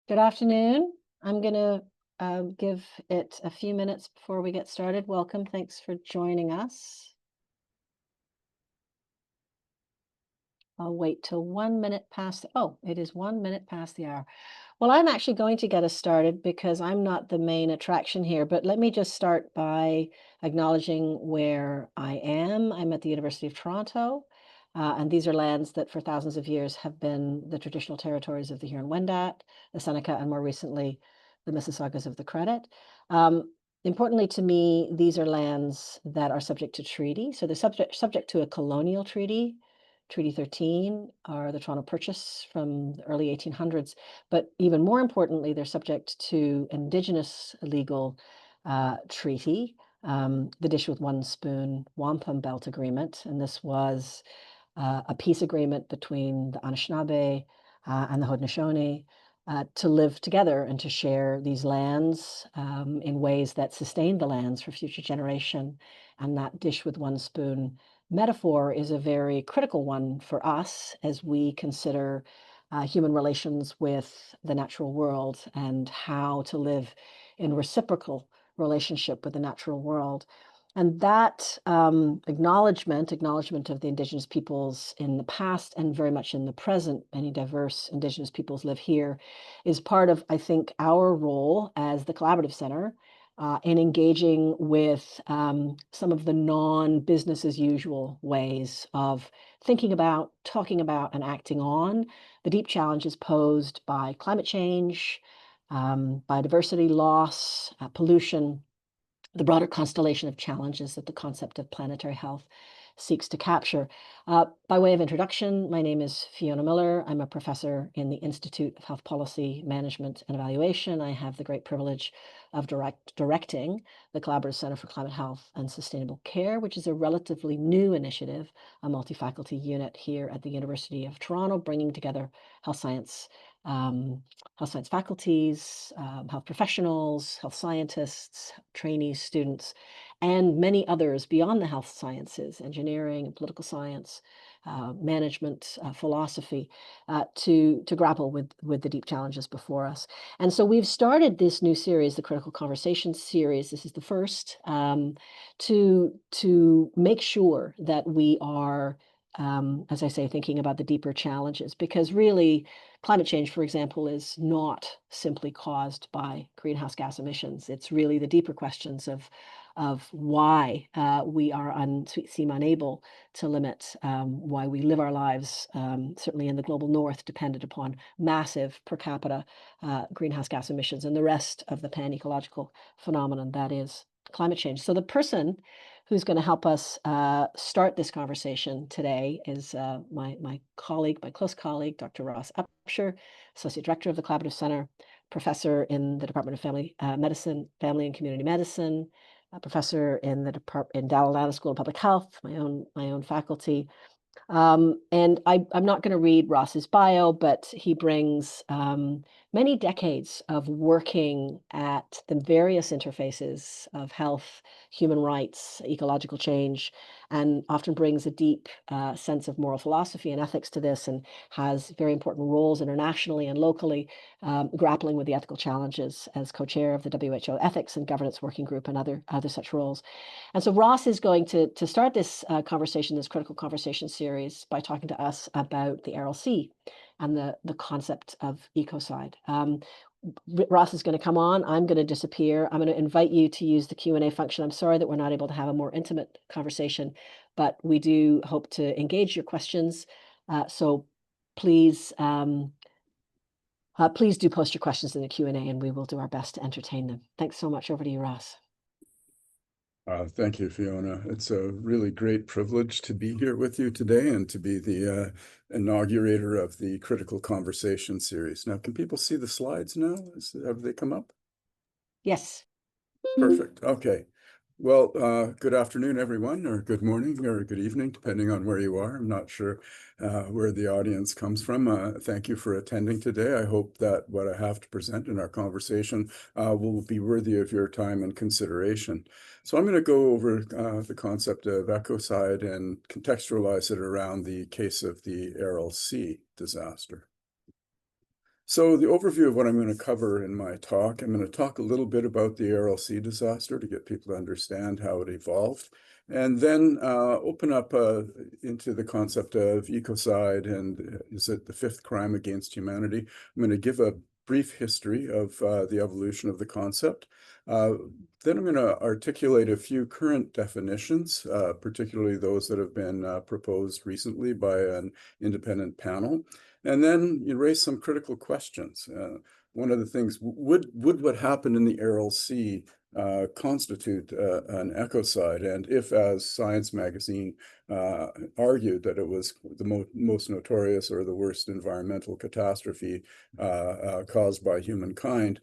Good afternoon. I'm going to give it a few minutes before we get started. Welcome. Thanks for joining us. I'll wait till 1 minute past. Oh, it is 1 minute past the hour. Well, I'm actually going to get us started because I'm not the main attraction here, but let me just start by acknowledging where I am. I'm at the University of Toronto, and these are lands that for thousands of years have been the traditional territories of the Huron-Wendat, the Seneca, and more recently, the Mississaugas of the Credit. Importantly to me, these are lands that are subject to treaty. So they're subject to a colonial treaty, Treaty 13, or the Toronto Purchase from the early 1800s. But even more importantly, they're subject to Indigenous legal treaty, the Dish with One Spoon Wampum Belt Agreement. And this was a peace agreement between the Anishinaabe and the Haudenosaunee to live together and to share these lands in ways that sustain the lands for future generation. And that dish with one spoon metaphor is a very critical one for us as we consider human relations with the natural world and how to live in reciprocal relationship with the natural world. And that acknowledgement of the Indigenous peoples in the past and very much in the present, many diverse Indigenous peoples live here, is part of, I think, our role as the Collaborative Center in engaging with some of the non-business as usual ways of thinking about, talking about, and acting on the deep challenges posed by climate change, biodiversity loss, pollution, the broader constellation of challenges that the concept of planetary health seeks to capture. By way of introduction, my name is Fiona Miller. I'm a professor in the Institute of Health Policy, Management and Evaluation. I have the great privilege of directing the Collaborative Center for Climate Health and Sustainable Care, which is a relatively new initiative, a multi-faculty unit here at the University of Toronto, bringing together health science faculties, health professionals, health scientists, trainees, students, and many others beyond the health sciences, engineering and political science, management, philosophy, to grapple with the deep challenges before us. And so we've started this new series, the Critical Conversation series. This is the first to make sure that we are, as I say, thinking about the deeper challenges, because really climate change, for example, is not simply caused by greenhouse gas emissions. It's really the deeper questions of why we seem unable to limit, why we live our lives, certainly in the global north, dependent upon massive per capita greenhouse gas emissions and the rest of the pan-ecological phenomenon that is climate change. So the person who's going to help us start this conversation today is my colleague, my close colleague, Dr. Ross Upshur, Associate Director of the Collaborative Center, Professor in the Department of Family Medicine, Family and Community Medicine, a professor in the Dalhousie School of Public Health, my own faculty. And I'm not going to read Ross's bio, but he brings many decades of working at the various interfaces of health, human rights, ecological change, and often brings a deep sense of moral philosophy and ethics to this, and has very important roles internationally and locally, grappling with the ethical challenges as co-chair of the WHO Ethics and Governance Working Group and other such roles. And so Ross is going to start this conversation, this critical conversation series, by talking to us about the Aral Sea and the concept of ecocide. Ross is going to come on. I'm going to disappear. I'm going to invite you to use the Q&A function. I'm sorry that we're not able to have a more intimate conversation, but we do hope to engage your questions. So please, please do post your questions in the Q&A, and we will do our best to entertain them. Thanks so much. Over to you, Ross. Thank you, Fiona. It's a really great privilege to be here with you today and to be the inaugurator of the Critical Conversation series. Now, can people see the slides now? Have they come up? Yes. Perfect. Okay. Well, good afternoon, everyone, or good morning, or good evening, depending on where you are. I'm not sure where the audience comes from. Thank you for attending today. I hope that what I have to present in our conversation will be worthy of your time and consideration. So I'm going to go over the concept of ecocide and contextualize it around the case of the Aral Sea disaster. So the overview of what I'm going to cover in my talk, I'm going to talk a little bit about the Aral Sea disaster to get people to understand how it evolved, and then open up into the concept of ecocide and is it the fifth crime against humanity. I'm going to give a brief history of the evolution of the concept. Then I'm going to articulate a few current definitions, particularly those that have been proposed recently by an independent panel. And then you raise some critical questions. One of the things, would what happened in the Aral Sea constitute an ecocide? And if, as Science magazine argued, that it was the most notorious or the worst environmental catastrophe caused by humankind,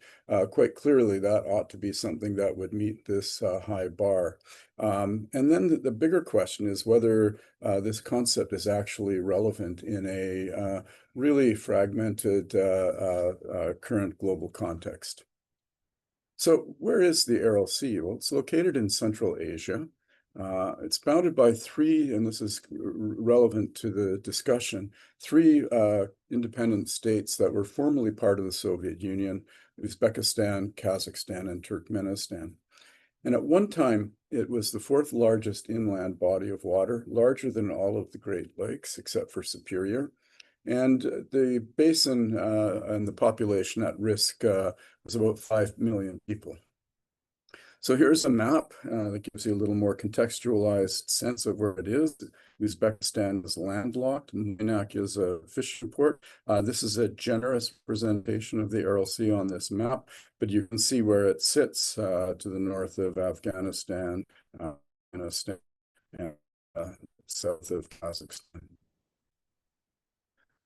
quite clearly that ought to be something that would meet this high bar. And then the bigger question is whether this concept is actually relevant in a really fragmented current global context. So where is the Aral Sea? Well, it's located in Central Asia. It's bounded by three, and this is relevant to the discussion, three independent states that were formerly part of the Soviet Union: Uzbekistan, Kazakhstan, and Turkmenistan. And at one time, it was the fourth largest inland body of water, larger than all of the Great Lakes, except for Superior. And the basin and the population at risk was about 5 million people. So here's a map that gives you a little more contextualized sense of where it is. Uzbekistan is landlocked, and Minak is a fishing port. This is a generous representation of the Aral Sea on this map, but you can see where it sits to the north of Afghanistan, Afghanistan, and south of Kazakhstan.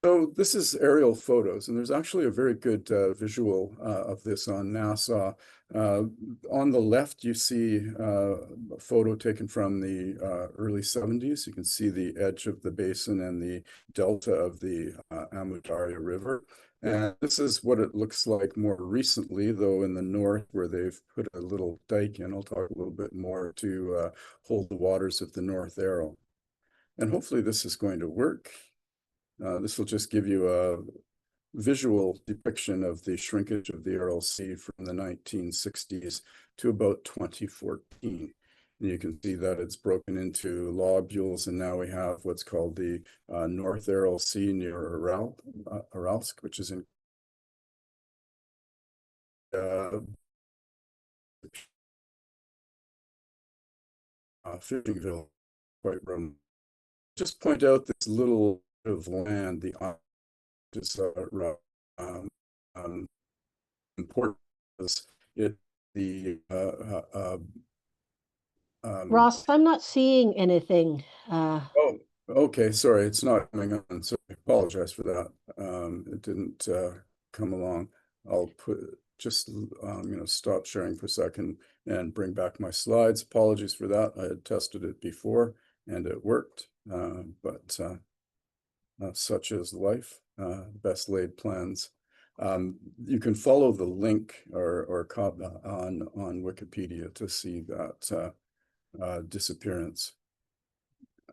So this is aerial photos, and there's actually a very good visual of this on NASA. On the left, you see a photo taken from the early 70s. You can see the edge of the basin and the delta of the Amu Darya River. And this is what it looks like more recently, though in the north, where they've put a little dike in. I'll talk a little bit more to hold the waters of the North Aral. And hopefully this is going to work. This will just give you a visual depiction of the shrinkage of the Aral Sea from the 1960s to about 2014. And you can see that it's broken into lobules, and now we have what's called the North Aral Sea near Aralsk, which is in Fishingville, quite remote. Just point out this little bit of land, the is um, important because it the Ross, I'm not seeing anything. oh, okay, sorry, it's not coming on, so I apologize for that. It didn't come along. I'll just stop sharing for a second and bring back my slides. Apologies for that. I had tested it before and it worked, but such is life, best laid plans. You can follow the link or on Wikipedia to see that disappearance.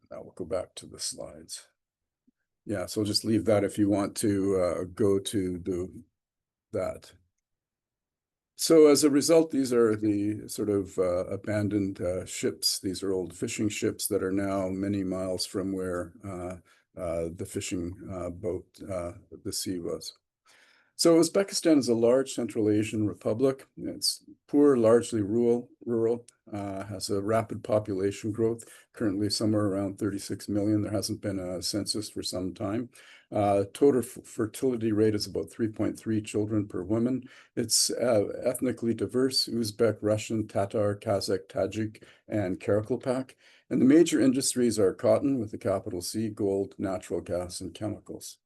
Now we'll go back to the slides. Yeah, so just leave that if you want to go to that. So as a result, these are the sort of abandoned ships. These are old fishing ships that are now many miles from where the fishing boat, the sea was. So Uzbekistan is a large Central Asian republic. It's poor, largely rural, has a rapid population growth, currently somewhere around 36 million. There hasn't been a census for some time. Total fertility rate is about 3.3 children per woman. It's ethnically diverse: Uzbek, Russian, Tatar, Kazakh, Tajik, and Karakalpak. And the major industries are cotton, with the capital C, gold, natural gas, and chemicals.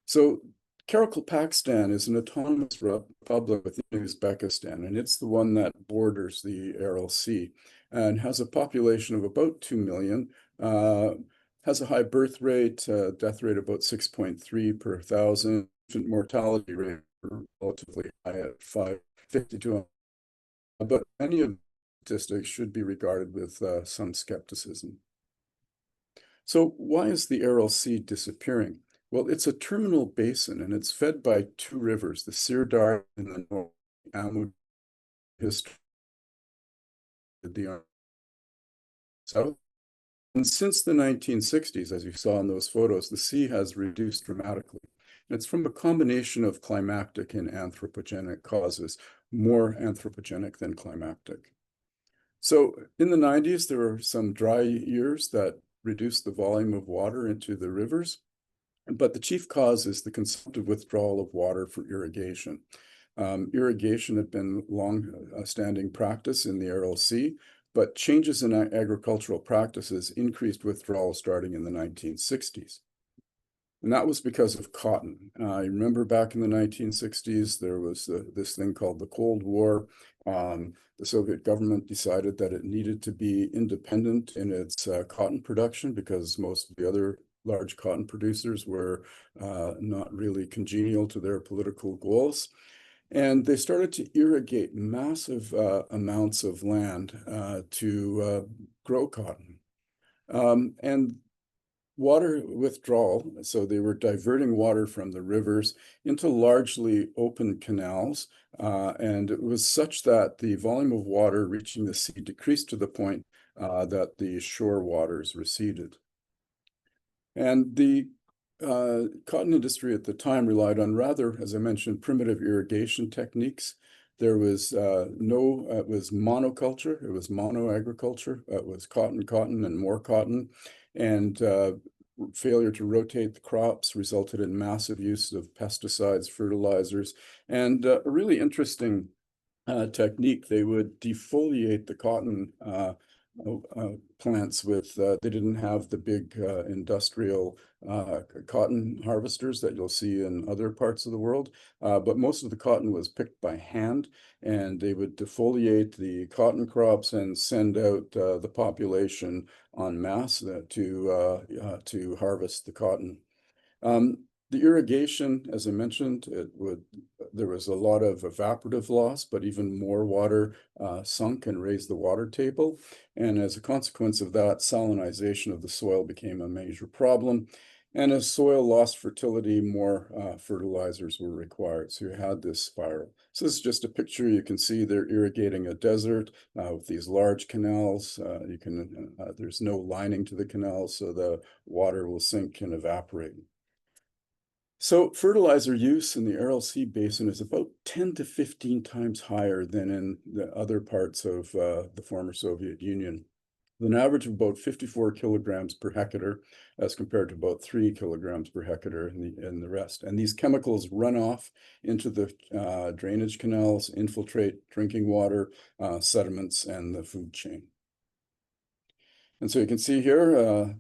So Karakalpakstan is an autonomous republic within Uzbekistan, and it's the one that borders the Aral Sea and has a population of about 2 million, has a high birth rate, death rate about 6.3 per 1,000, infant mortality rate relatively high at 550 to 1. But many of the statistics should be regarded with some skepticism. So why is the Aral Sea disappearing? Well, it's a terminal basin and it's fed by two rivers, the Sirdar in the north, Amud history, the south. And since the 1960s, as you saw in those photos, the sea has reduced dramatically. And it's from a combination of climactic and anthropogenic causes, more anthropogenic than climactic. So in the 90s, there were some dry years that reduced the volume of water into the rivers. But the chief cause is the consumptive withdrawal of water for irrigation. Irrigation had been long-standing practice in the Aral Sea, but changes in agricultural practices increased withdrawal starting in the 1960s. And that was because of cotton. I remember back in the 1960s, there was this thing called the Cold War. The Soviet government decided that it needed to be independent in its cotton production because most of the other large cotton producers were not really congenial to their political goals. And they started to irrigate massive amounts of land to grow cotton. And water withdrawal, so they were diverting water from the rivers into largely open canals, and it was such that the volume of water reaching the sea decreased to the point that the shore waters receded. And the cotton industry at the time relied on rather, as I mentioned, primitive irrigation techniques. There was it was monoculture, it was monoagriculture, it was cotton, and more cotton. And failure to rotate the crops resulted in massive use of pesticides, fertilizers, and a really interesting technique. They would defoliate the cotton plants with, they didn't have the big industrial cotton harvesters that you'll see in other parts of the world, but most of the cotton was picked by hand, and they would defoliate the cotton crops and send out the population en masse to harvest the cotton. The irrigation, as I mentioned, there was a lot of evaporative loss, but even more water sunk and raised the water table. And as a consequence of that, salinization of the soil became a major problem. And as soil lost fertility, more fertilizers were required. So you had this spiral. So this is just a picture. You can see they're irrigating a desert with these large canals. There's no lining to the canals, so the water will sink and evaporate. So fertilizer use in the Aral Sea Basin is about 10 to 15 times higher than in the other parts of the former Soviet Union, with an average of about 54 kilograms per hectare as compared to about 3 kilograms per hectare in the rest. And these chemicals run off into the drainage canals, infiltrate drinking water, sediments, and the food chain. And so you can see here,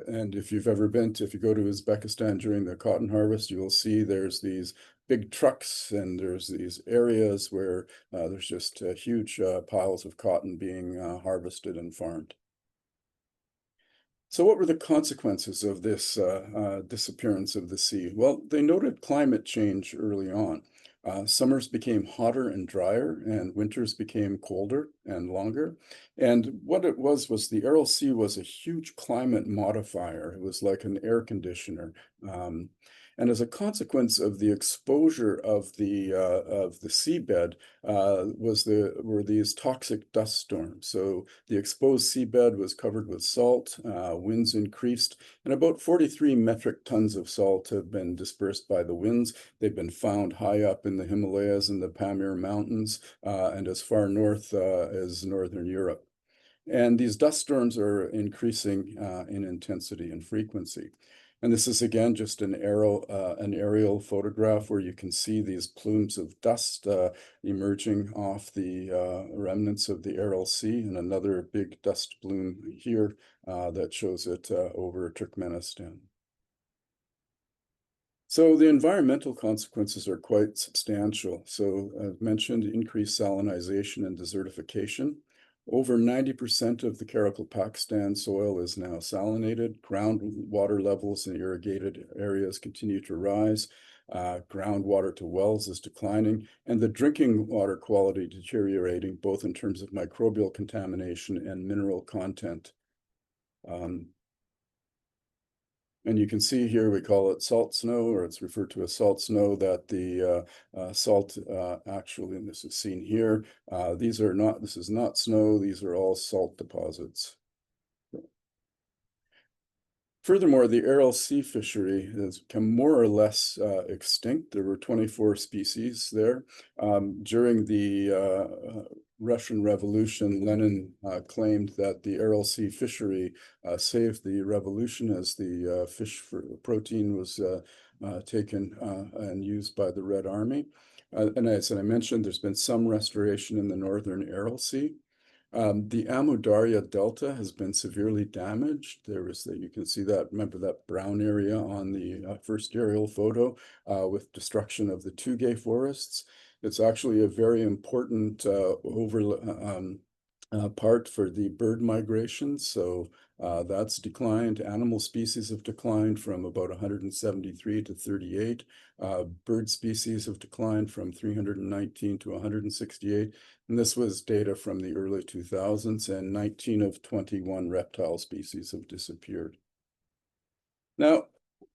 and if you've ever if you go to Uzbekistan during the cotton harvest, you will see there's these big trucks and there's these areas where there's just huge piles of cotton being harvested and farmed. So what were the consequences of this disappearance of the sea? Well, they noted climate change early on. Summers became hotter and drier, and winters became colder and longer. And what it was the Aral Sea was a huge climate modifier. It was like an air conditioner. And as a consequence of the exposure of the seabed, were these toxic dust storms. So the exposed seabed was covered with salt, winds increased, and about 43 metric tons of salt have been dispersed by the winds. They've been found high up in the Himalayas and the Pamir Mountains, and as far north as Northern Europe. And these dust storms are increasing in intensity and frequency. And this is again just an aerial photograph where you can see these plumes of dust emerging off the remnants of the Aral Sea, and another big dust plume here that shows it over Turkmenistan. So the environmental consequences are quite substantial. So I've mentioned increased salinization and desertification. Over 90% of the Karakalpakstan soil is now salinated. Groundwater levels in irrigated areas continue to rise. Groundwater to wells is declining, and the drinking water quality deteriorating, both in terms of microbial contamination and mineral content. And you can see here, we call it salt snow, or it's referred to as salt snow, that the salt actually, and this is seen here, this is not snow, these are all salt deposits. Furthermore, the Aral Sea fishery has become more or less extinct. There were 24 species there. During the Russian Revolution, Lenin claimed that the Aral Sea fishery saved the revolution, as the fish protein was taken and used by the Red Army. And as I mentioned, there's been some restoration in the northern Aral Sea. The Amu-Darya Delta has been severely damaged. You can see that, remember that brown area on the first aerial photo with destruction of the Tugay forests. It's actually a very important part for the bird migration. So that's declined. Animal species have declined from about 173 to 38. Bird species have declined from 319 to 168. And this was data from the early 2000s, and 19 of 21 reptile species have disappeared. Now,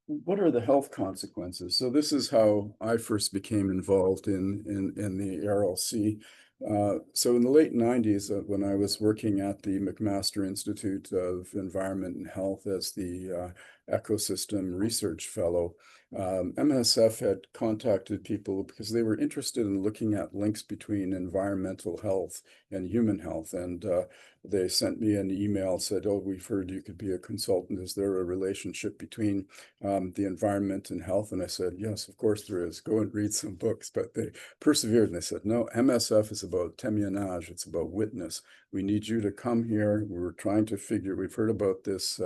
what are the health consequences? So this is how I first became involved in the Aral Sea. So in the late 90s, when I was working at the McMaster Institute of Environment and Health as the ecosystem research fellow, MSF had contacted people because they were interested in looking at links between environmental health and human health. And they sent me an email, said, "Oh, we've heard you could be a consultant. Is there a relationship between the environment and health?" And I said, "Yes, of course there is. Go and read some books." But they persevered, and they said, "No, MSF is about témoignage. It's about witness. We need you to come here. We've heard about this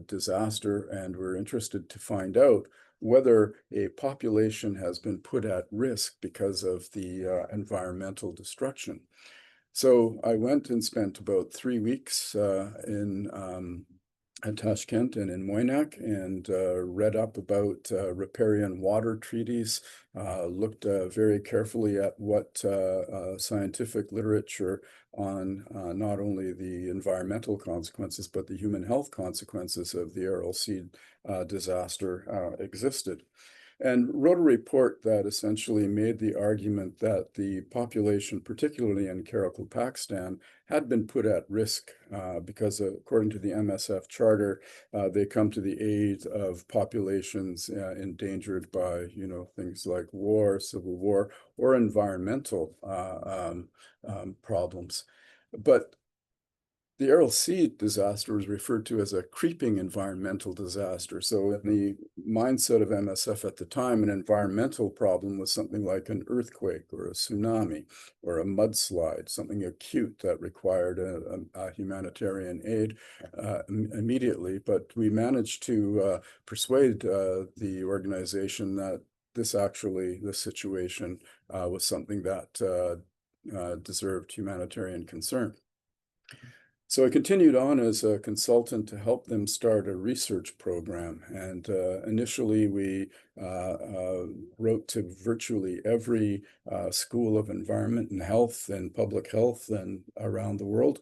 disaster, and we're interested to find out whether a population has been put at risk because of the environmental destruction." So I went and spent about 3 weeks in Tashkent and in Moynak, and read up about riparian water treaties, looked very carefully at what scientific literature on not only the environmental consequences, but the human health consequences of the Aral Sea disaster existed, and wrote a report that essentially made the argument that the population, particularly in Karakalpakstan, had been put at risk because, according to the MSF charter, they come to the aid of populations endangered by, things like war, civil war, or environmental problems. But the Aral Sea disaster was referred to as a creeping environmental disaster. So in the mindset of MSF at the time, an environmental problem was something like an earthquake or a tsunami or a mudslide, something acute that required a humanitarian aid immediately. But we managed to persuade the organization that this situation was something that deserved humanitarian concern. So I continued on as a consultant to help them start a research program. And initially, we wrote to virtually every school of environment and health and public health and around the world,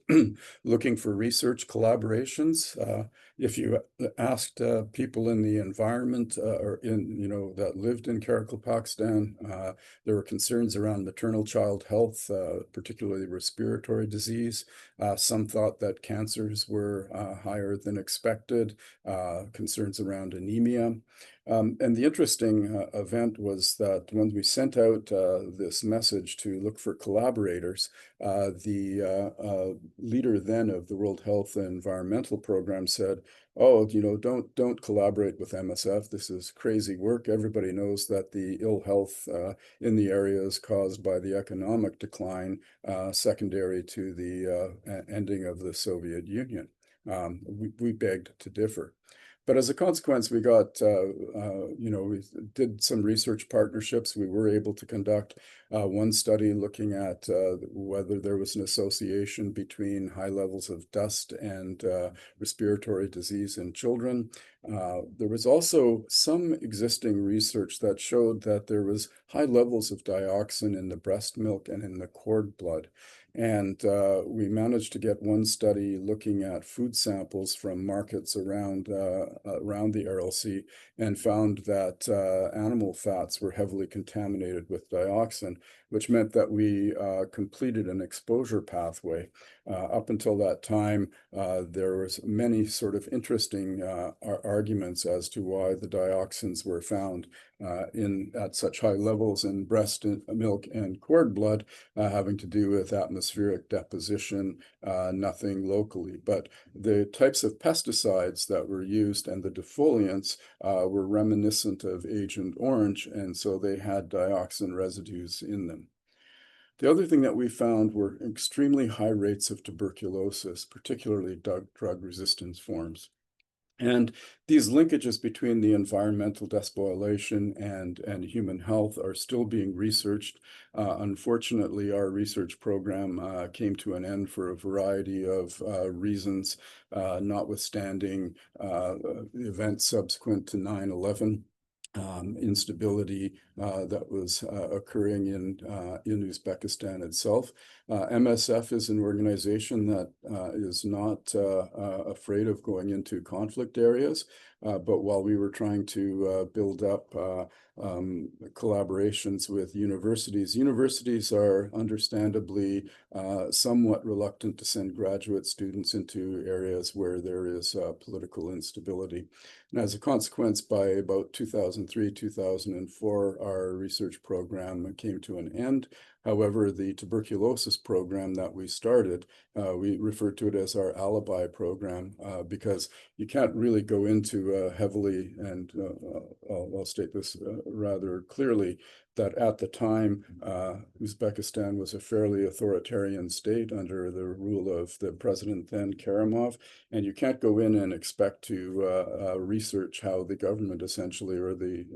looking for research collaborations. If you asked people in the environment that lived in Karakalpakstan, there were concerns around maternal-child health, particularly respiratory disease. Some thought that cancers were higher than expected, concerns around anemia. And the interesting event was that when we sent out this message to look for collaborators, the leader then of the World Health and Environmental Program said, "Oh, don't collaborate with MSF. This is crazy work. Everybody knows that the ill health in the area is caused by the economic decline secondary to the ending of the Soviet Union." We begged to differ. But as a consequence, we we did some research partnerships. We were able to conduct one study looking at whether there was an association between high levels of dust and respiratory disease in children. There was also some existing research that showed that there was high levels of dioxin in the breast milk and in the cord blood. And we managed to get one study looking at food samples from markets around the Aral Sea, and found that animal fats were heavily contaminated with dioxin, which meant that we completed an exposure pathway. Up until that time, there was many sort of interesting arguments as to why the dioxins were found at such high levels in breast milk and cord blood, having to do with atmospheric deposition, nothing locally. But the types of pesticides that were used and the defoliants were reminiscent of Agent Orange, and so they had dioxin residues in them. The other thing that we found were extremely high rates of tuberculosis, particularly drug resistance forms. And these linkages between the environmental despoilation and human health are still being researched. Unfortunately, our research program came to an end for a variety of reasons, notwithstanding events subsequent to 9/11. Instability that was occurring in Uzbekistan itself. MSF is an organization that is not afraid of going into conflict areas, but while we were trying to build up collaborations with universities, universities are understandably somewhat reluctant to send graduate students into areas where there is political instability. And as a consequence, by about 2003, 2004, our research program came to an end. However, the tuberculosis program that we started, we refer to it as our alibi program, because you can't really go into heavily, and I'll state this rather clearly, that at the time, Uzbekistan was a fairly authoritarian state under the rule of the president then, Karimov, and you can't go in and expect to research how the government essentially, or the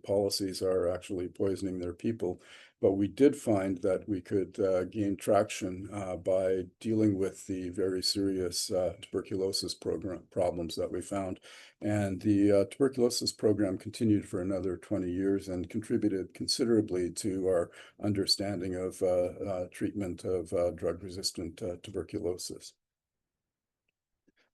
policies are actually poisoning their people. But we did find that we could gain traction by dealing with the very serious tuberculosis problems that we found. And the tuberculosis program continued for another 20 years and contributed considerably to our understanding of treatment of drug-resistant tuberculosis.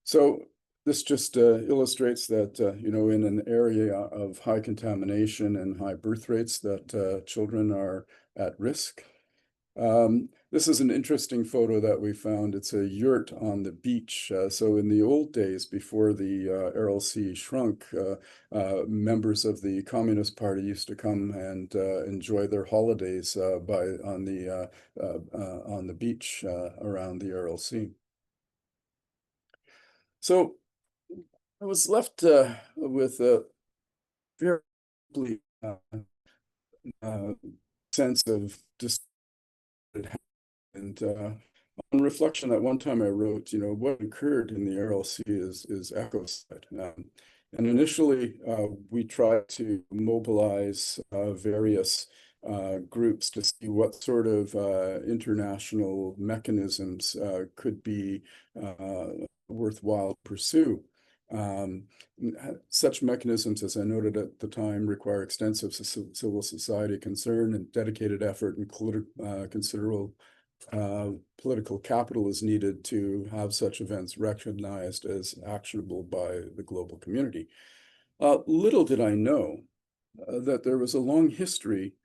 So this just illustrates that, in an area of high contamination and high birth rates, that children are at risk. This is an interesting photo that we found. It's a yurt on the beach. So in the old days, before the Aral Sea shrunk, members of the Communist Party used to come and enjoy their holidays on the beach around the Aral Sea. So I was left with a very sense of just and on reflection, at one time I wrote, what occurred in the Aral Sea is ecocide. And initially, we tried to mobilize various groups to see what sort of international mechanisms could be worthwhile to pursue. Such mechanisms, as I noted at the time, require extensive civil society concern and dedicated effort, and considerable political capital is needed to have such events recognized as actionable by the global community. Little did I know that there was a long history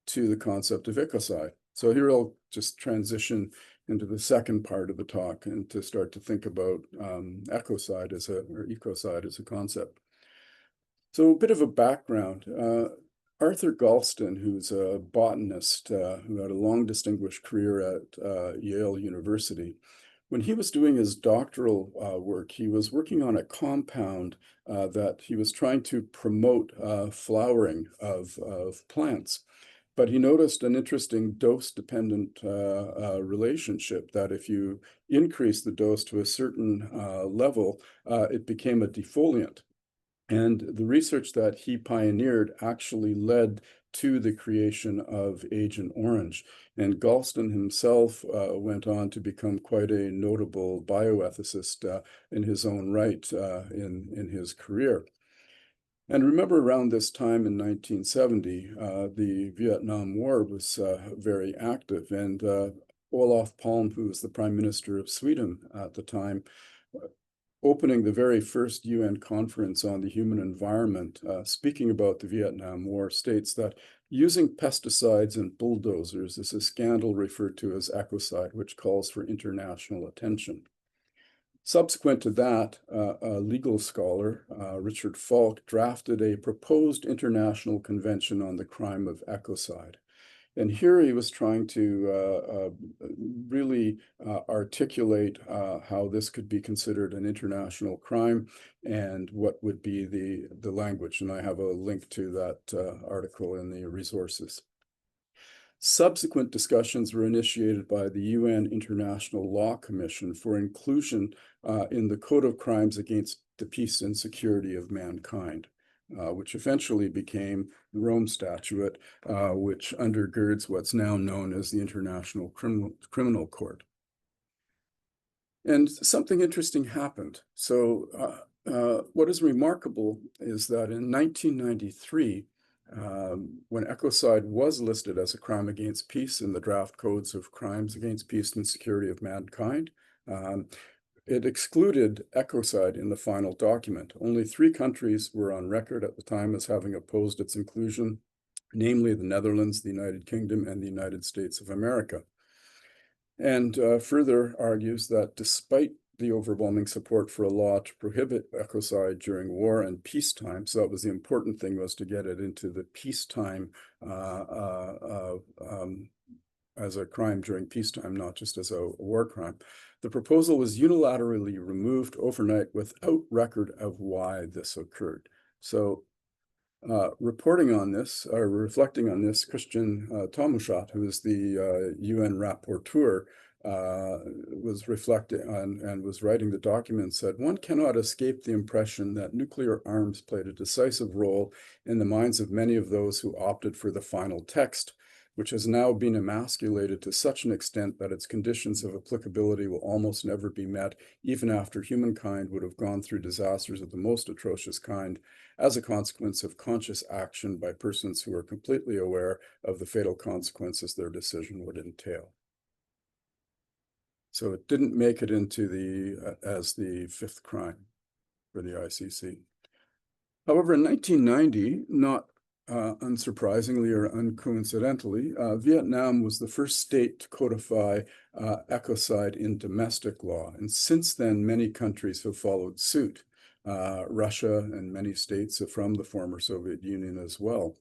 to the concept of ecocide. So here I'll just transition into the second part of the talk and to start to think about ecocide as a concept. So a bit of a background. Arthur Galston, who's a botanist who had a long distinguished career at Yale University, when he was doing his doctoral work, he was working on a compound that he was trying to promote flowering of plants. But he noticed an interesting dose-dependent relationship, that if you increase the dose to a certain level, it became a defoliant. And the research that he pioneered actually led to the creation of Agent Orange. And Galston himself went on to become quite a notable bioethicist in his own right in his career. And remember, around this time in 1970, the Vietnam War was very active, and Olof Palme, who was the Prime Minister of Sweden at the time, opening the very first UN conference on the human environment, speaking about the Vietnam War, states that using pesticides and bulldozers is a scandal referred to as ecocide, which calls for international attention. Subsequent to that, a legal scholar, Richard Falk, drafted a proposed international convention on the crime of ecocide. And here he was trying to really articulate how this could be considered an international crime and what would be the language. And I have a link to that article in the resources. Subsequent discussions were initiated by the UN International Law Commission for inclusion in the Code of Crimes against the Peace and Security of Mankind, which eventually became the Rome Statute, which undergirds what's now known as the International Criminal Court. And something interesting happened. So what is remarkable is that in 1993, when ecocide was listed as a crime against peace in the draft codes of crimes against peace and security of mankind, it excluded ecocide in the final document. Only 3 countries were on record at the time as having opposed its inclusion, namely the Netherlands, the United Kingdom, and the United States of America. And further argues that despite the overwhelming support for a law to prohibit ecocide during war and peacetime, so that was the important thing, was to get it into the peacetime as a crime during peacetime, not just as a war crime. The proposal was unilaterally removed overnight without record of why this occurred. So reporting on this, or reflecting on this, Christian Tomushat, who is the UN rapporteur, was reflecting on and was writing the document, said, one cannot escape the impression that nuclear arms played a decisive role in the minds of many of those who opted for the final text, which has now been emasculated to such an extent that its conditions of applicability will almost never be met, even after humankind would have gone through disasters of the most atrocious kind, as a consequence of conscious action by persons who are completely aware of the fatal consequences their decision would entail. So it didn't make it into the as the 5th crime for the ICC. However, in 1990, not unsurprisingly or uncoincidentally, Vietnam was the first state to codify ecocide in domestic law. And since then, many countries have followed suit. Russia and many states from the former Soviet Union as well.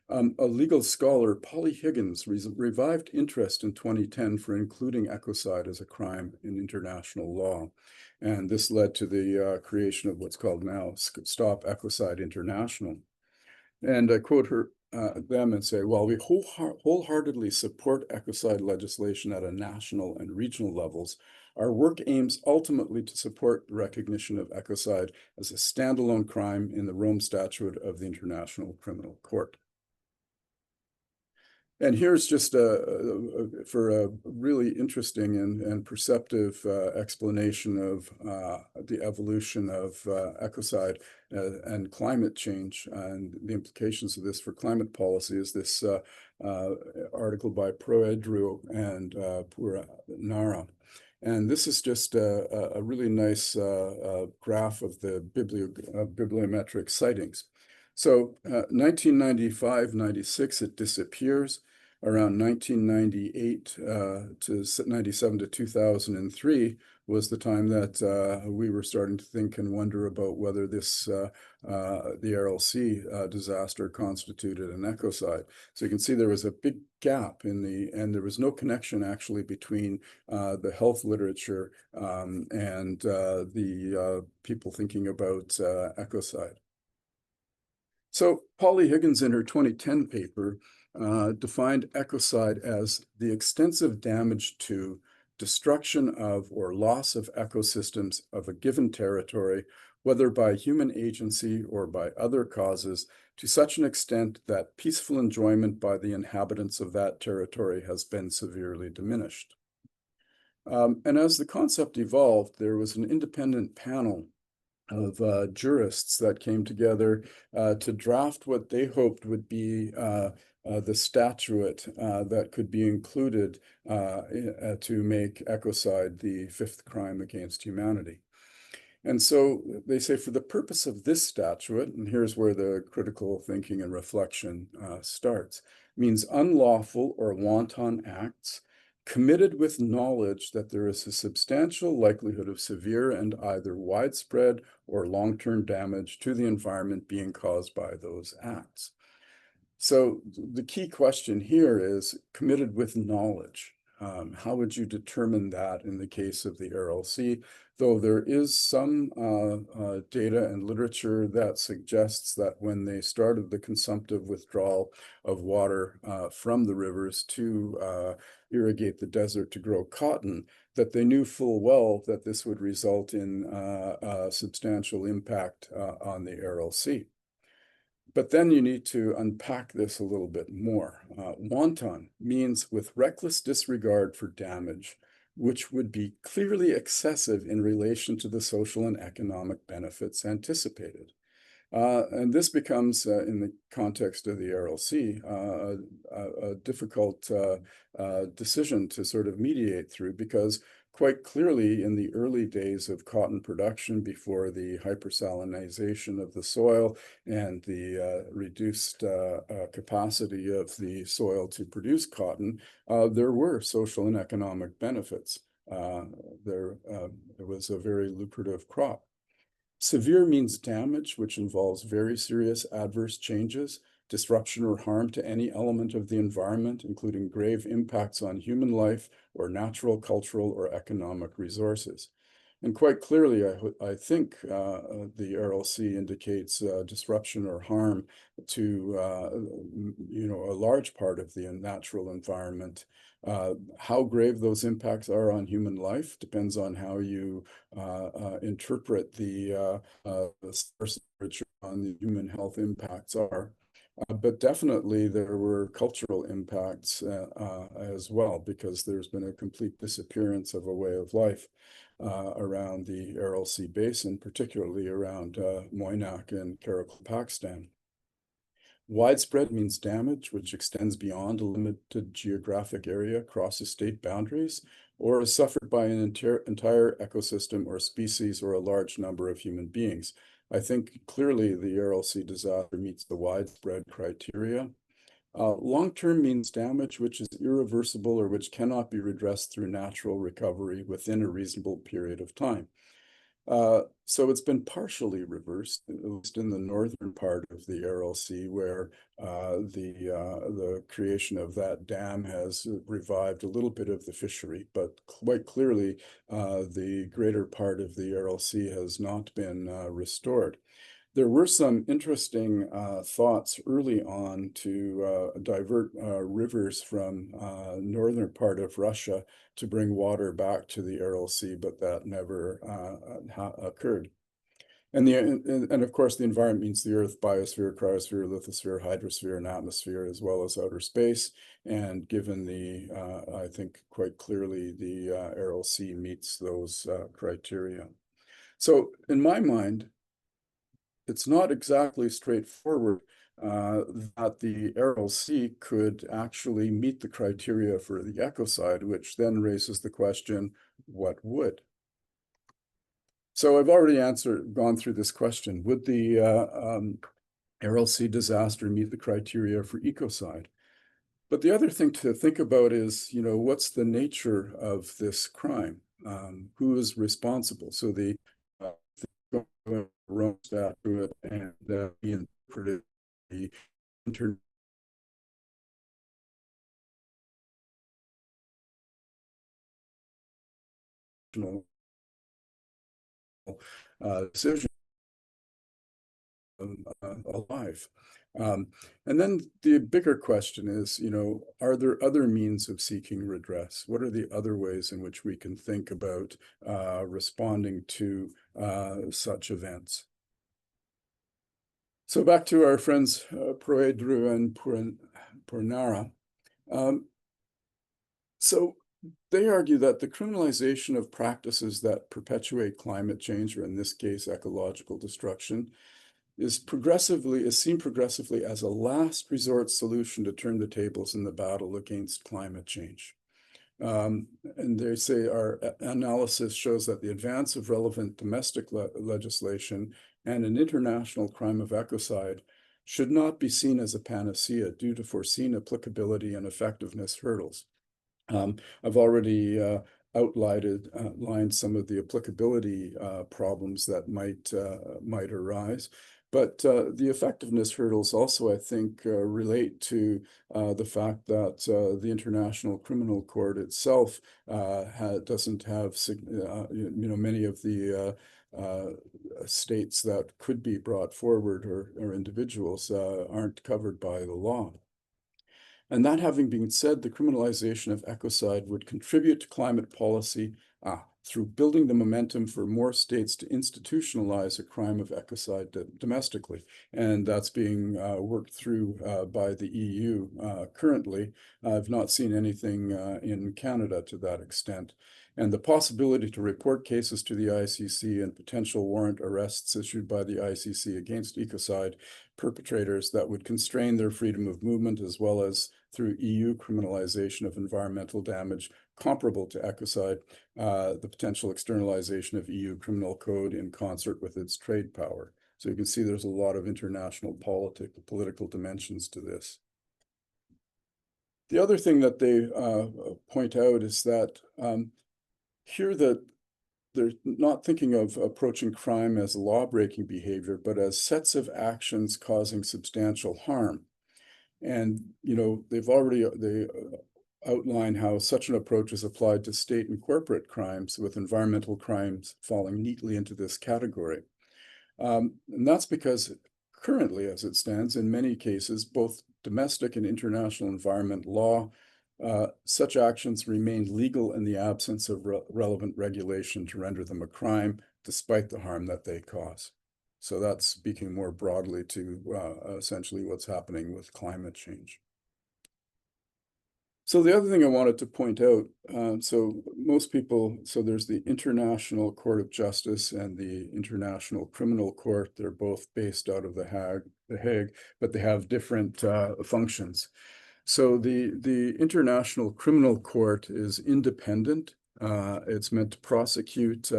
A legal scholar, Polly Higgins, revived interest in 2010 for including ecocide as a crime in international law. And this led to the creation of what's called now Stop Ecocide International. And I quote them and say, while we wholeheartedly support ecocide legislation at a national and regional levels, our work aims ultimately to support the recognition of ecocide as a standalone crime in the Rome Statute of the International Criminal Court. And here's just for a really interesting and perceptive explanation of the evolution of ecocide and climate change and the implications of this for climate policy is this article by Proedru and Puranara. And this is just a really nice graph of the bibliometric sightings. So 1995-96, it disappears. Around 1998 to 97 to 2003 was the time that we were starting to think and wonder about whether this the Aral Sea disaster constituted an ecocide. So you can see there was a big gap in and there was no connection actually between the health literature and the people thinking about ecocide. So Polly Higgins in her 2010 paper defined ecocide as the extensive damage to, destruction of, or loss of ecosystems of a given territory, whether by human agency or by other causes, to such an extent that peaceful enjoyment by the inhabitants of that territory has been severely diminished. And as the concept evolved, there was an independent panel of jurists that came together to draft what they hoped would be the statute that could be included to make ecocide the fifth crime against humanity. And so they say for the purpose of this statute, and here's where the critical thinking and reflection starts, means unlawful or wanton acts committed with knowledge that there is a substantial likelihood of severe and either widespread or long-term damage to the environment being caused by those acts. So the key question here is committed with knowledge. How would you determine that in the case of the Aral Sea? Though there is some data and literature that suggests that when they started the consumptive withdrawal of water from the rivers to irrigate the desert to grow cotton, that they knew full well that this would result in a substantial impact on the Aral Sea. But then you need to unpack this a little bit more. Wanton means with reckless disregard for damage, which would be clearly excessive in relation to the social and economic benefits anticipated. And this becomes, in the context of the Aral Sea, a difficult decision to sort of mediate through, because quite clearly in the early days of cotton production, before the hypersalinization of the soil and the reduced capacity of the soil to produce cotton, there were social and economic benefits. It was a very lucrative crop. Severe means damage, which involves very serious adverse changes, disruption or harm to any element of the environment, including grave impacts on human life or natural, cultural, or economic resources. And quite clearly, I think the Aral Sea indicates disruption or harm to a large part of the natural environment. How grave those impacts are on human life depends on how you interpret the source literature on the human health impacts are. But definitely there were cultural impacts as well, because there's been a complete disappearance of a way of life around the Aral Sea Basin, particularly around Moynak and Karakum, Pakistan. Widespread means damage which extends beyond a limited geographic area, crosses state boundaries, or is suffered by an entire ecosystem or species or a large number of human beings. I think clearly the Aral Sea disaster meets the widespread criteria. Long-term means damage which is irreversible or which cannot be redressed through natural recovery within a reasonable period of time. So it's been partially reversed, at least in the northern part of the Aral Sea, where the creation of that dam has revived a little bit of the fishery, but quite clearly the greater part of the Aral Sea has not been restored. There were some interesting thoughts early on to divert rivers from northern part of Russia to bring water back to the Aral Sea, but that never occurred. And of course, the environment means the Earth, biosphere, cryosphere, lithosphere, hydrosphere, and atmosphere, as well as outer space. And given I think quite clearly, the Aral Sea meets those criteria. So in my mind, it's not exactly straightforward that the Aral Sea could actually meet the criteria for the ecocide, which then raises the question, what would? So I've already gone through this question. Would the Aral Sea disaster meet the criteria for ecocide? But the other thing to think about is, what's the nature of this crime? Who is responsible? So the Rome statute and he interpreted the international decision alive. And then the bigger question is, are there other means of seeking redress? What are the other ways in which we can think about responding to such events? So back to our friends Proedru and Purnara. So they argue that the criminalization of practices that perpetuate climate change, or in this case, ecological destruction, is seen progressively as a last resort solution to turn the tables in the battle against climate change. And they say our analysis shows that the advance of relevant domestic legislation and an international crime of ecocide should not be seen as a panacea due to foreseen applicability and effectiveness hurdles. I've already outlined some of the applicability problems that might arise. But the effectiveness hurdles also, I think, relate to the fact that the International Criminal Court itself doesn't have, many of the states that could be brought forward or individuals aren't covered by the law. And that having been said, the criminalization of ecocide would contribute to climate policy through building the momentum for more states to institutionalize a crime of ecocide domestically. And that's being worked through by the EU currently. I've not seen anything in Canada to that extent. And the possibility to report cases to the ICC and potential warrant arrests issued by the ICC against ecocide perpetrators that would constrain their freedom of movement, as well as through EU criminalization of environmental damage comparable to ecocide, the potential externalization of EU criminal code in concert with its trade power. So you can see there's a lot of international political dimensions to this. The other thing that they point out is that here that they're not thinking of approaching crime as law-breaking behavior, but as sets of actions causing substantial harm. And, they've already outlined how such an approach is applied to state and corporate crimes, with environmental crimes falling neatly into this category. And that's because currently, as it stands, in many cases, both domestic and international environment law, such actions remain legal in the absence of relevant regulation to render them a crime, despite the harm that they cause. So that's speaking more broadly to essentially what's happening with climate change. So the other thing I wanted to point out, so there's the International Court of Justice and the International Criminal Court. They're both based out of The Hague, but they have different functions. So the International Criminal Court is independent. It's meant to prosecute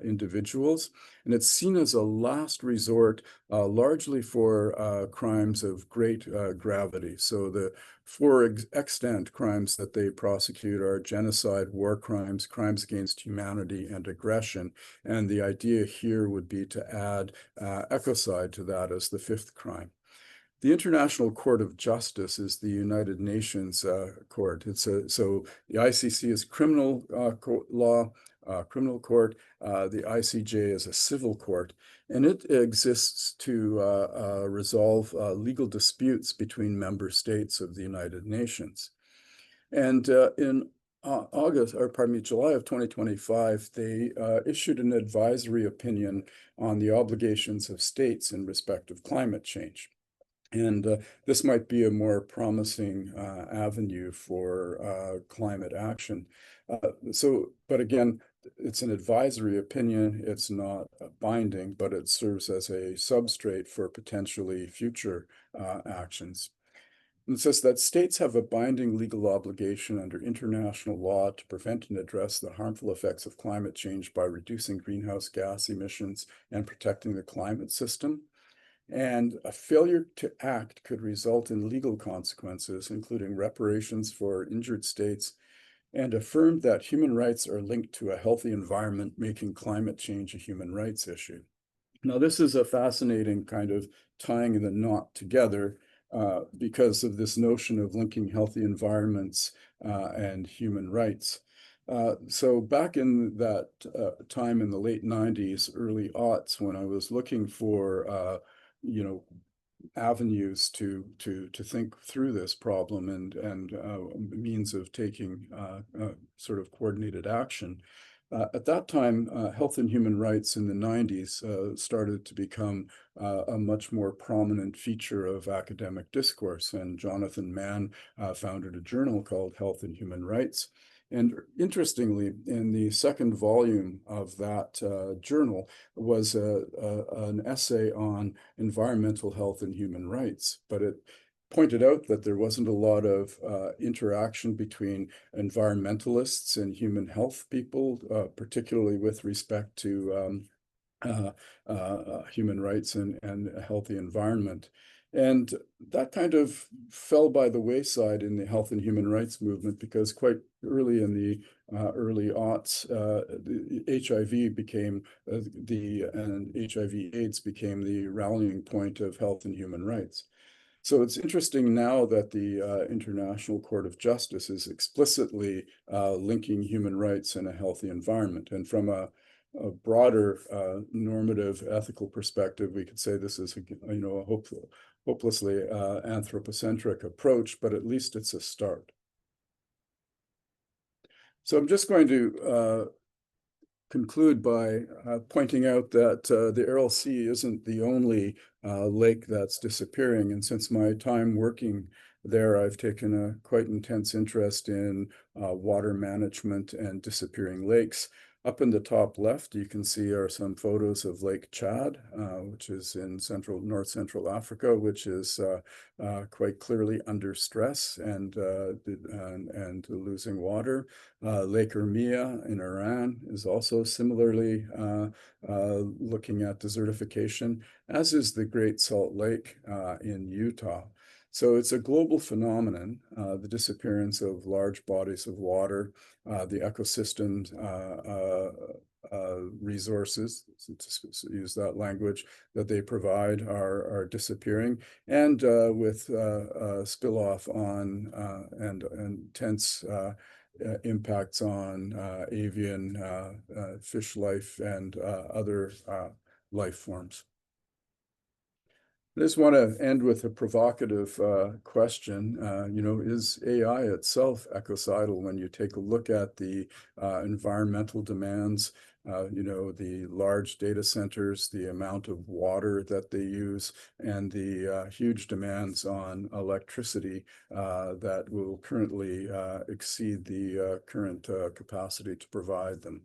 individuals, and it's seen as a last resort, largely for crimes of great gravity. So the four extant crimes that they prosecute are genocide, war crimes, crimes against humanity, and aggression. And the idea here would be to add ecocide to that as the fifth crime. The International Court of Justice is the United Nations court. So the ICC is criminal law, criminal court. The ICJ is a civil court, and it exists to resolve legal disputes between member states of the United Nations. And in July of 2025, they issued an advisory opinion on the obligations of states in respect of climate change. And this might be a more promising avenue for climate action. But again, it's an advisory opinion. It's not binding, but it serves as a substrate for potentially future actions. And it says that states have a binding legal obligation under international law to prevent and address the harmful effects of climate change by reducing greenhouse gas emissions and protecting the climate system. And a failure to act could result in legal consequences, including reparations for injured states, and affirmed that human rights are linked to a healthy environment, making climate change a human rights issue. Now, this is a fascinating kind of tying the knot together because of this notion of linking healthy environments and human rights. So back in that time in the late 90s, early aughts, when I was looking for avenues to think through this problem and means of taking sort of coordinated action. At that time, health and human rights in the 90s started to become a much more prominent feature of academic discourse. And Jonathan Mann founded a journal called Health and Human Rights. And interestingly, in the second volume of that journal was an essay on environmental health and human rights, but it pointed out that there wasn't a lot of interaction between environmentalists and human health people, particularly with respect to human rights and a healthy environment. And that kind of fell by the wayside in the health and human rights movement because quite early in the early aughts, the HIV became and HIV/AIDS became the rallying point of health and human rights. So it's interesting now that the International Court of Justice is explicitly linking human rights and a healthy environment. And from a broader normative ethical perspective, we could say this is a hopelessly anthropocentric approach, but at least it's a start. So I'm just going to conclude by pointing out that the Aral Sea isn't the only lake that's disappearing. And since my time working there, I've taken a quite intense interest in water management and disappearing lakes. Up in the top left, you can see are some photos of Lake Chad, which is in north central Africa, which is quite clearly under stress and losing water. Lake Urmia in Iran is also similarly looking at desertification, as is the Great Salt Lake in Utah. So it's a global phenomenon, the disappearance of large bodies of water, the ecosystem resources, to use that language, that they provide are disappearing, and with spill-off on and intense impacts on avian fish life and other life forms. I just want to end with a provocative question. Is AI itself ecocidal when you take a look at the environmental demands, the large data centers, the amount of water that they use, and the huge demands on electricity that will currently exceed the current capacity to provide them,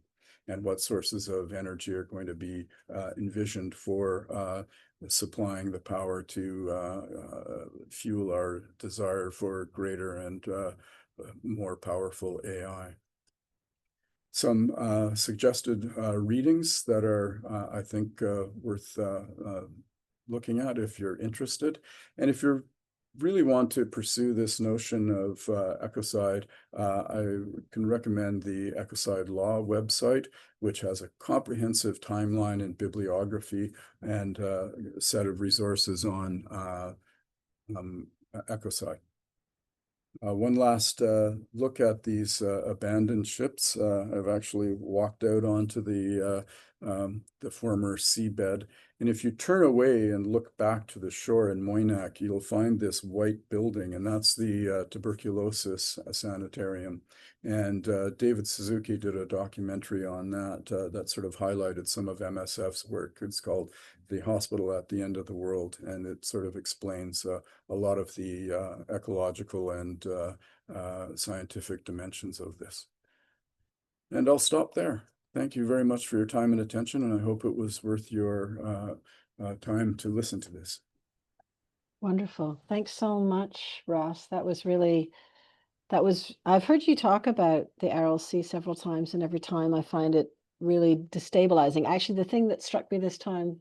and what sources of energy are going to be envisioned for supplying the power to fuel our desire for greater and more powerful AI. Some suggested readings that are, I think, worth looking at if you're interested. And if you really want to pursue this notion of ecocide, I can recommend the Ecocide Law website, which has a comprehensive timeline and bibliography and a set of resources on ecocide. One last look at these abandoned ships. I've actually walked out onto the former seabed. And if you turn away and look back to the shore in Moynac, you'll find this white building, and that's the tuberculosis sanitarium. And David Suzuki did a documentary on that that sort of highlighted some of MSF's work. It's called The Hospital at the End of the World, and it sort of explains a lot of the ecological and scientific dimensions of this. And I'll stop there. Thank you very much for your time and attention, and I hope it was worth your time to listen to this. Wonderful. Thanks so much, Ross. I've heard you talk about the Aral Sea several times, and every time I find it really destabilizing. Actually, the thing that struck me this time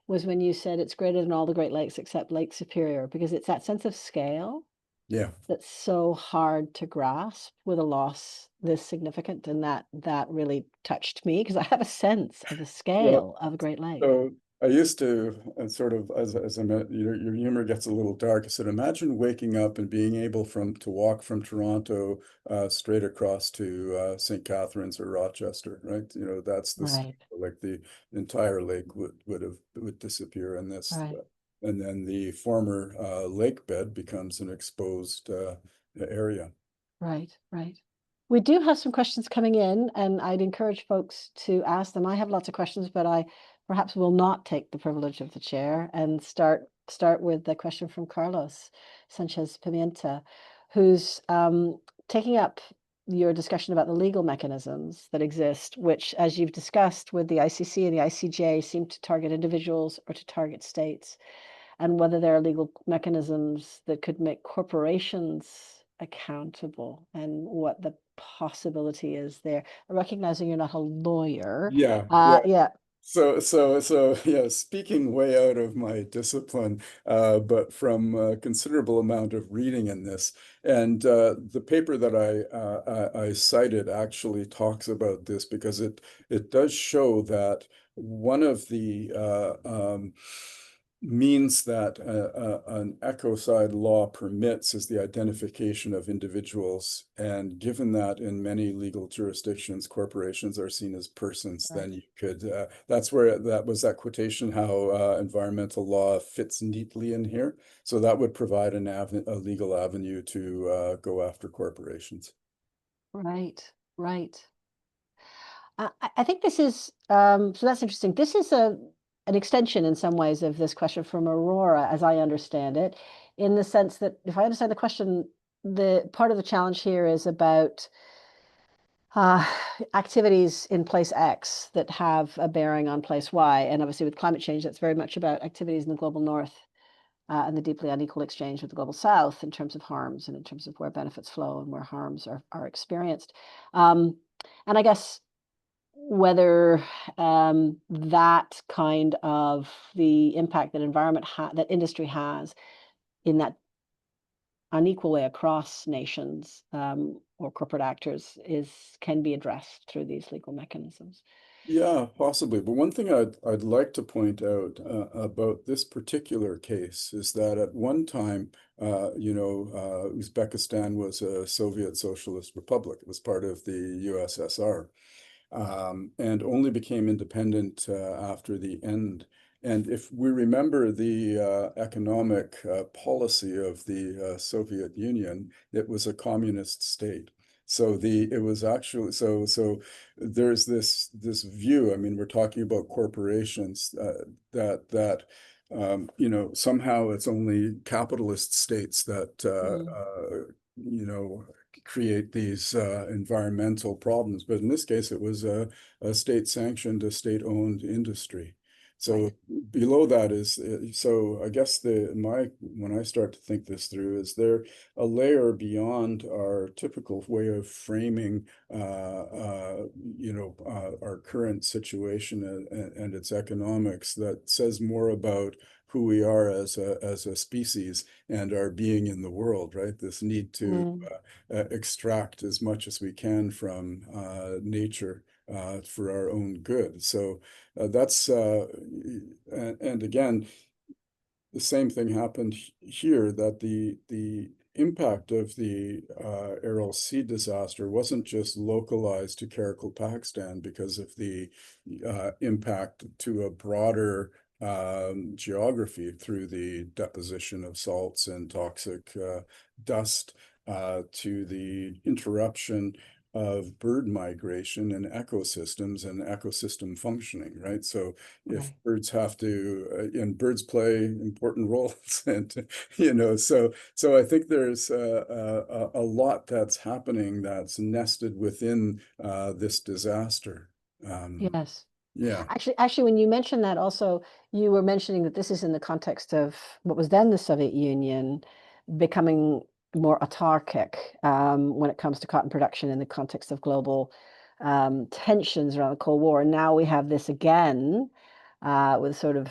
was when you said it's greater than all the Great Lakes except Lake Superior, because it's that sense of scale Yeah. that's so hard to grasp with a loss this significant. And that really touched me because I have a sense of the scale of a Great Lake. So I used to sort of, as I met, your humor gets a little dark. I said, imagine waking up and being able to walk from Toronto straight across to St. Catharines or Rochester, right? That's the Right. like the entire lake would disappear in this, Right. and then the former lake bed becomes an exposed area. Right. Right. We do have some questions coming in, and I'd encourage folks to ask them. I have lots of questions, but I perhaps will not take the privilege of the chair and start with the question from Carlos Sanchez Pimienta, who's taking up your discussion about the legal mechanisms that exist, which, as you've discussed with the ICC and the ICJ, seem to target individuals or to target states, and whether there are legal mechanisms that could make corporations accountable and what the possibility is there. Recognizing you're not a lawyer. Yeah, yeah. Yeah, So, yeah, speaking way out of my discipline, but from a considerable amount of reading in this, and the paper that I cited actually talks about this because it does show that one of the means that an ecocide law permits is the identification of individuals. And given that in many legal jurisdictions, corporations are seen as persons, right. then you could, that's where that was that quotation, how environmental law fits neatly in here. So that would provide a legal avenue to go after corporations. Right, right. I think this is so that's interesting. This is an extension in some ways of this question from Aurora, as I understand it, in the sense that if I understand the question, the part of the challenge here is about uh, activities in place X that have a bearing on place Y, and obviously with climate change, that's very much about activities in the global north and the deeply unequal exchange with the global south in terms of harms and in terms of where benefits flow and where harms are experienced. Um, and I guess whether that kind of the impact that that industry has in that unequal way across nations or corporate actors can be addressed through these legal mechanisms. Yeah, possibly. But one thing I'd like to point out about this particular case is that at one time, Uzbekistan was a Soviet Socialist Republic. It was part of the USSR, and only became independent after the end. And if we remember the economic policy of the Soviet Union, it was a communist state. So it was actually there's this view. I mean, we're talking about corporations that somehow it's only capitalist states that Mm, you know create these environmental problems. But in this case, it was a state-sanctioned, a state-owned industry. So right. below that is so I guess when I start to think this through, is there a layer beyond our typical way of framing our current situation and its economics that says more about who we are as a species and our being in the world, right? This need to Mm, extract as much as we can from nature for our own good. So that's and again, the same thing happened here, that the impact of the Aral Sea disaster wasn't just localized to Karakul, Pakistan, because of the impact to a broader geography through the deposition of salts and toxic dust, to the interruption of bird migration and ecosystems and ecosystem functioning, right? So if right. birds have to, and birds play important roles, and so I think there's a lot that's happening that's nested within this disaster. Um, Yes. yeah, Actually, when you mentioned that also, you were mentioning that this is in the context of what was then the Soviet Union becoming more autarkic when it comes to cotton production in the context of global tensions around the Cold War. And now we have this again with sort of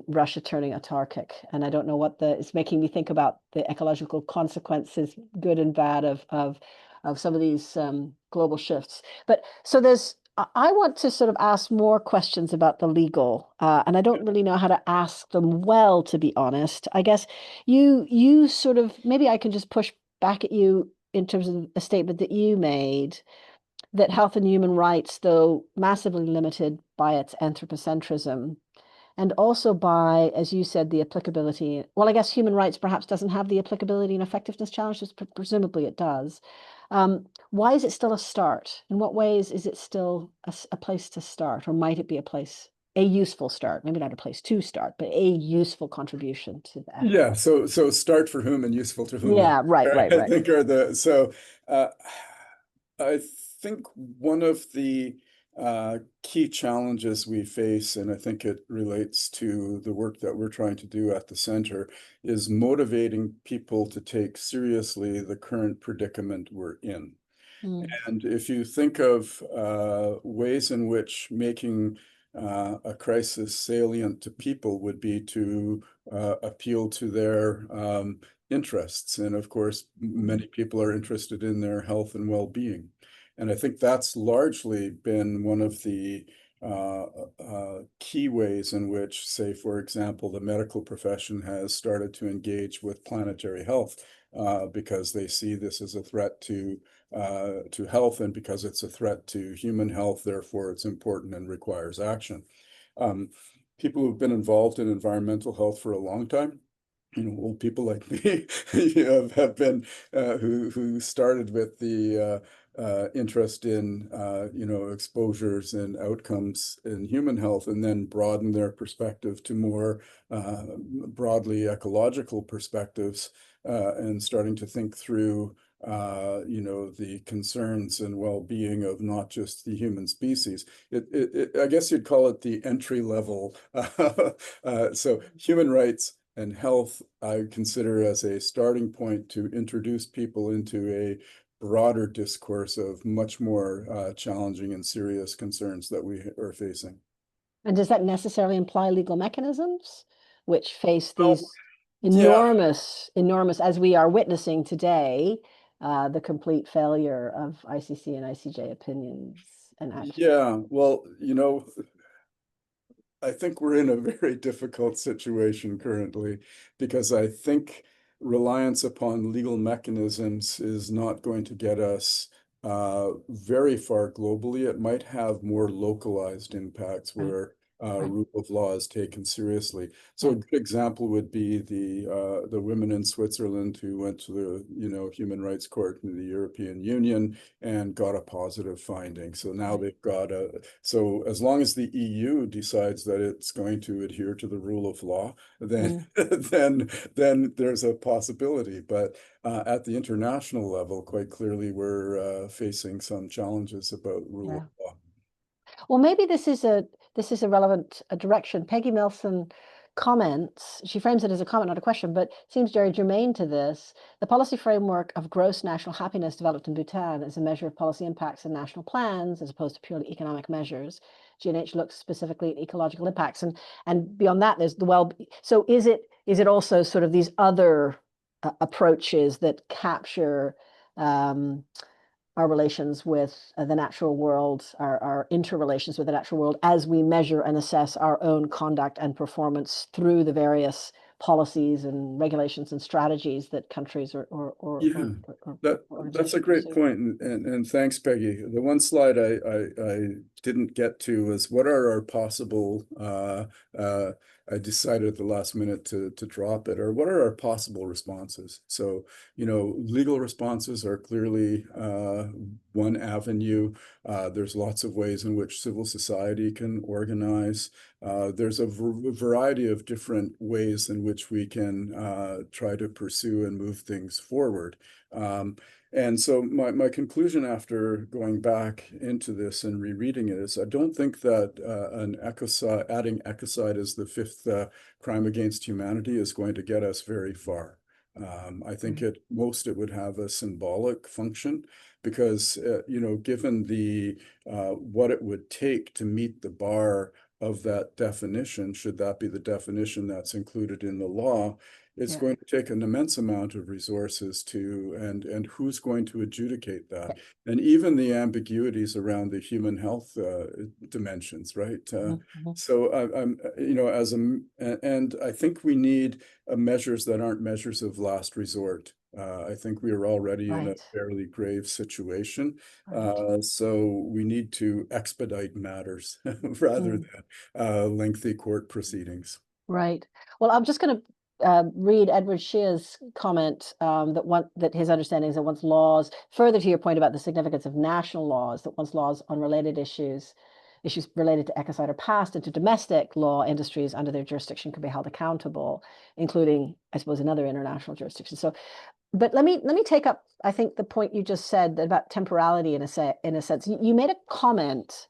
Russia turning autarkic. And I don't know it's making me think about the ecological consequences, good and bad, of some of these global shifts. But so I want to sort of ask more questions about the legal, and I don't really know how to ask them well, to be honest. I guess you sort of maybe I can just push back at you in terms of a statement that you made that health and human rights, though massively limited by its anthropocentrism, and also by, as you said, the applicability. Well, I guess human rights perhaps doesn't have the applicability and effectiveness challenges, but presumably it does. Why is it still a start? In what ways is it still a place to start, or might it be a useful start? Maybe not a place to start, but a useful contribution to the effort. yeah. So start for whom and useful to whom, Yeah, right, right, I right. think are the so. Uh, I think one of the key challenges we face, and I think it relates to the work that we're trying to do at the center, is motivating people to take seriously the current predicament we're in. Mm, And if you think of ways in which making a crisis salient to people would be to appeal to their interests. And of course, mm, many people are interested in their health and well-being. And I think that's largely been one of the key ways in which, say, for example, the medical profession has started to engage with planetary health because they see this as a threat to health, and because it's a threat to human health, therefore it's important and requires action. Um, People who've been involved in environmental health for a long time, old people like me, have been who started with the interest in exposures and outcomes in human health, and then broaden their perspective to more broadly ecological perspectives, and starting to think through the concerns and well-being of not just the human species. I guess you'd call it the entry level. So human rights and health, I consider as a starting point to introduce people into a broader discourse of much more challenging and serious concerns that we are facing. and does that necessarily imply legal mechanisms which face Well, these yeah, enormous, as we are witnessing today, the complete failure of ICC and ICJ opinions and actions? yeah. Well, I think we're in a very difficult situation currently because I think reliance upon legal mechanisms is not going to get us very far globally. It might have more localized impacts Right, where right, rule of law is taken seriously. So yeah. a good example would be the women in Switzerland who went to the Human Rights Court in the European Union and got a positive finding. So now Right. they've got so as long as the EU decides that it's going to adhere to the rule of law, then Mm, then there's a possibility. But at the international level, quite clearly, we're facing some challenges about rule of yeah. law. Well, maybe this is a relevant direction. Peggy Milson comments, she frames it as a comment, not a question, but seems very germane to this. The policy framework of gross national happiness developed in Bhutan is a measure of policy impacts and national plans as opposed to purely economic measures. GNH looks specifically at ecological impacts, and beyond that, there's the well. So is it also sort of these other approaches that capture um, our relations with the natural world, our interrelations with the natural world, as we measure and assess our own conduct and performance through the various policies and regulations and strategies that countries Yeah, or that's a organizations great pursue. point, and thanks, Peggy. The one slide I didn't get to was what are our possible I decided at the last minute to drop it, or what are our possible responses? So, legal responses are clearly one avenue. There's lots of ways in which civil society can organize. There's a variety of different ways in which we can try to pursue and move things forward. Um, and so my conclusion after going back into this and rereading it is I don't think that adding ecocide as the fifth crime against humanity is going to get us very far. I think Right. at most it would have a symbolic function because, given the what it would take to meet the bar of that definition, should that be the definition that's included in the law, it's Yeah. going to take an immense amount of resources and who's going to adjudicate that? Yeah. And even the ambiguities around the human health dimensions, right? Mhm, mhm. So I'm, and I think we need measures that aren't measures of last resort. I think we are already in a Right. fairly grave situation. Right. So we need to expedite matters rather Mm. than lengthy court proceedings. Right. Well, I'm just going to read Edward Shear's comment that his understanding is that once laws, further to your point about the significance of national laws, that once laws on related issues related to ecocide are passed into domestic law, industries under their jurisdiction can be held accountable, including, I suppose, another international jurisdiction. So But let me take up, I think, the point you just said about temporality in a sense. You made a comment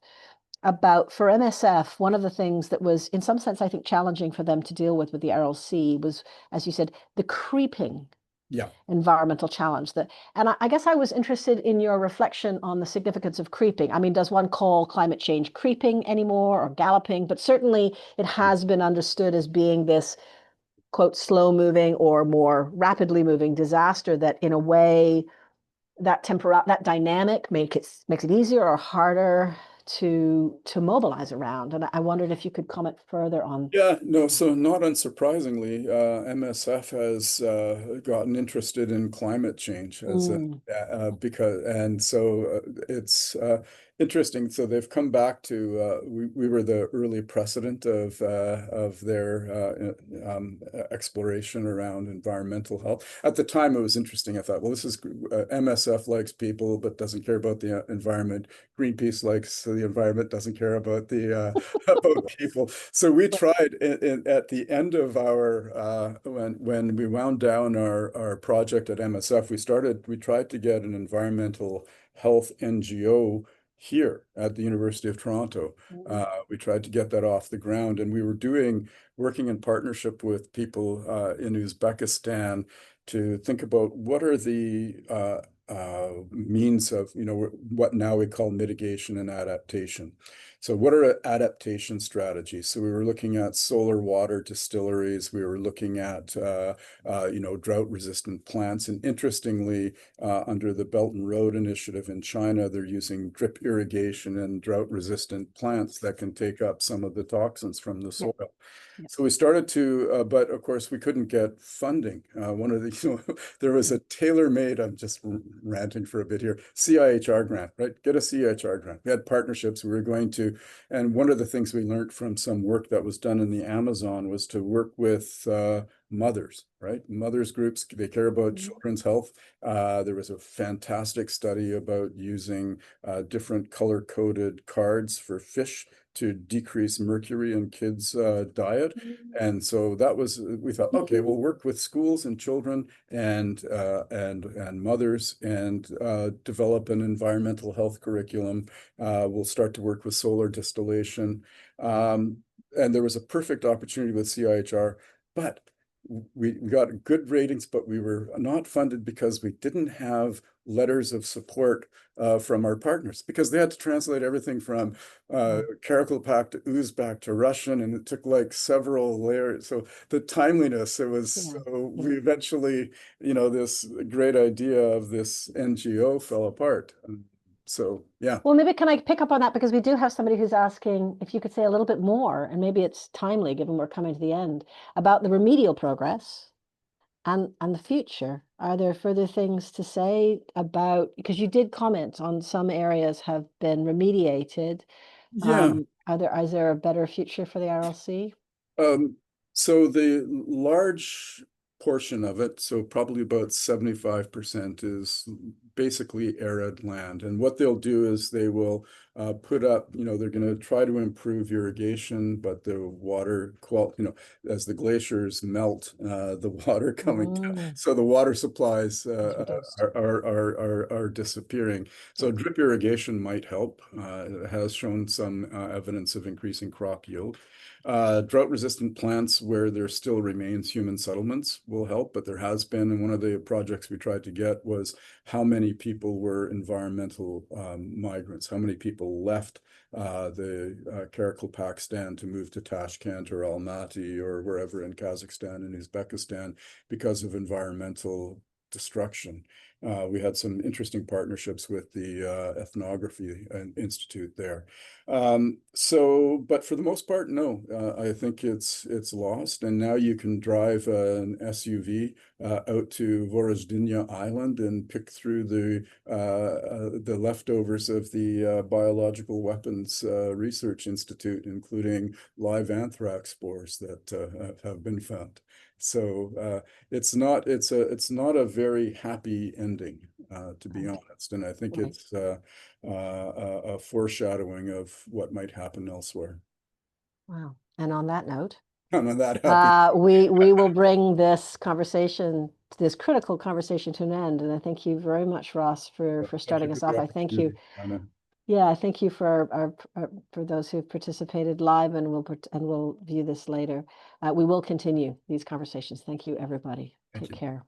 about for MSF, one of the things that was in some sense, I think, challenging for them to deal with the Aral Sea was, as you said, the creeping Yeah. environmental challenge. And I guess I was interested in your reflection on the significance of creeping. I mean, does one call climate change creeping anymore or galloping? But certainly it has been understood as being this, quote, slow moving or more rapidly moving disaster that in a way that dynamic makes it easier or harder to mobilize around. And I wondered if you could comment further on. Yeah, no, so not unsurprisingly, MSF has gotten interested in climate change as a Mm, because and so it's interesting. So they've come back to we were the early precedent of their exploration around environmental health. At the time, it was interesting. I thought, well, this is MSF likes people but doesn't care about the environment. Greenpeace likes the environment, doesn't care about the about people. So we tried at the end of our when we wound down our project at MSF, we tried to get an environmental health NGO here at the University of Toronto. We tried to get that off the ground, and we were working in partnership with people in Uzbekistan to think about what are the means of, what now we call mitigation and adaptation. So what are adaptation strategies? So we were looking at solar water distilleries. We were looking at, drought-resistant plants. And interestingly, under the Belt and Road Initiative in China, they're using drip irrigation and drought-resistant plants that can take up some of the toxins from the yeah, soil. yeah. So we started to, but of course we couldn't get funding. One of the, there was a tailor-made, I'm just ranting for a bit here, CIHR grant, right? Get a CIHR grant. We had partnerships we were going to, and one of the things we learned from some work that was done in the Amazon was to work with mothers, right? Mothers groups, they care about Mhm. children's health. There was a fantastic study about using different color-coded cards for fish to decrease mercury in kids' diet. And so that was, we thought, okay, we'll work with schools and children and mothers and develop an environmental health curriculum. We'll start to work with solar distillation. And there was a perfect opportunity with CIHR, but we got good ratings, but we were not funded because we didn't have letters of support from our partners because they had to translate everything from Karakalpak to Uzbek to Russian, and it took like several layers. So the timeliness, it was, Yeah, so yeah. we eventually, this great idea of this NGO fell apart. So yeah. Well, maybe can I pick up on that because we do have somebody who's asking if you could say a little bit more, and maybe it's timely given we're coming to the end, about the remedial progress and the future. Are there further things to say about, because you did comment on some areas have been remediated. Yeah. Is there a better future for the RLC? Um, so the large portion of it, so probably about 75% is basically arid land. And what they'll do is they will put up, they're going to try to improve irrigation, but the water quality, as the glaciers melt, the water coming down, Mm, so the water supplies is reduced. are disappearing. Yeah. So drip irrigation might help. It has shown some evidence of increasing crop yield. Drought-resistant plants where there still remains human settlements will help, but there has been, and one of the projects we tried to get was how many people were environmental migrants, how many people left the Karakalpak stand to move to Tashkent or Almaty or wherever in Kazakhstan and Uzbekistan because of environmental destruction. We had some interesting partnerships with the Ethnography Institute there. But for the most part, no, I think it's lost. And now you can drive an SUV out to Vorozdina Island and pick through the leftovers of the Biological Weapons Research Institute, including live anthrax spores that have been found. So it's not a very happy ending, to be Right, honest. And I think right. it's a foreshadowing of what might happen elsewhere. Wow. And on that note, I'm not that happy. we will bring this conversation this critical conversation to an end. And I thank you very much, Ross, for Such a starting us good off. I thank you. opportunity, Anna. Yeah, I thank you for for those who've participated live and will view this later. We will continue these conversations. Thank you, everybody. Thank Take you. care.